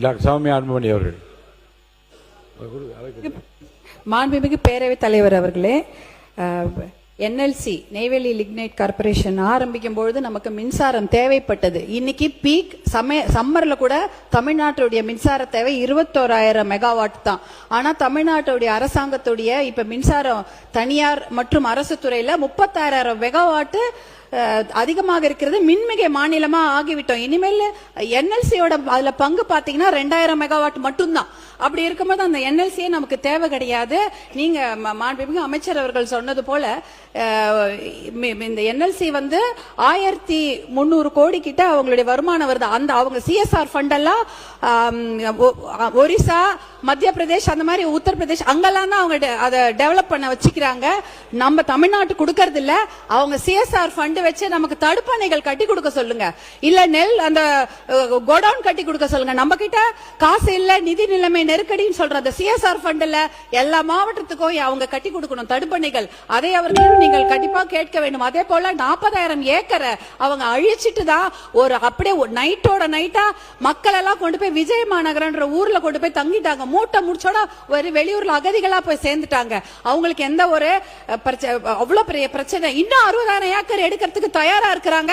சௌமியா அன்புமணி அவர்கள். மாண்புமிகு பேரவைத் தலைவர் அவர்களே, என்எல்சி நெய்வேலி லிக்னைட் கார்பரேஷன் ஆரம்பிக்கும் பொழுது நமக்கு மின்சாரம் தேவைப்பட்டது. இன்னைக்கு பீக் சம்மர்ல கூட தமிழ்நாட்டுடைய மின்சார தேவை 21,000 மெகாவாட் தான். ஆனா தமிழ்நாட்டுடைய அரசாங்கத்துடைய இப்ப மின்சாரம் தனியார் மற்றும் அரசு துறையில 36,000 மெகாவாட் அதிகமாக இருக்கிறது. மின்மிகை மாநிலமா ஆகிவிட்டோம். இனிமேல் என்எல்சியோட அதுல பங்கு பாத்தீங்கன்னா 2,000 மெகாவாட் மட்டும்தான். அப்படி இருக்கும்போது அந்த என்எல்சியே நமக்கு தேவை கிடையாது. நீங்க மாண்புமிகு அமைச்சர் அவர்கள் சொன்னது போல இந்த என்எல்சி 1300 கோடி கிட்ட அவங்களுடைய வருமானம் வருது. அந்த அவங்க சிஎஸ்ஆர் ஃபண்ட் எல்லாம் ஒரிசா, மத்திய பிரதேஷ், அந்த மாதிரி உத்தரப்பிரதேஷ் அங்கெல்லாம் தான் அவங்க அதை டெவலப் பண்ண வச்சுக்கிறாங்க. நம்ம தமிழ்நாட்டு கொடுக்கறது இல்ல. அவங்க சிஎஸ்ஆர் ஃபண்ட் வச்சு நமக்கு தடுப்பணைகள் கட்டி கொடுக்க சொல்லுங்க, இல்ல நெல் அந்த கோடவுன் கட்டி கொடுக்க சொல்லுங்க. நம்ம கிட்ட காசு இல்ல, நிதி நிலைமை நெருக்கடின்னு சொல்ற அந்த சிஎஸ்ஆர் ஃபண்ட்ல எல்லா மாவட்டத்துக்கும் அவங்க கட்டி கொடுக்கணும் தடுப்பணைகள். அதை அவர்களும் நீங்கள் கண்டிப்பா கேட்க வேண்டும். அதே போல 40,000 ஏக்கரை அவங்க அழிச்சிட்டு தான் ஒரு அப்படியே நைட்டோட நைட்டா மக்கள் எல்லாம் கொண்டு போய் விஜய மாநகரன்ற ஊர்ல கொண்டு போய் தங்கிட்டாங்க. மூட்டை முடிச்சோட ஒரு வெளியூர்ல அகதிகளா போய் சேர்ந்துட்டாங்க. அவங்களுக்கு எந்த ஒரு அவ்வளவு பெரிய பிரச்சனை. இன்னும் 60,000 ஏக்கர் எடுக்கிறதுக்கு தயாரா இருக்கிறாங்க.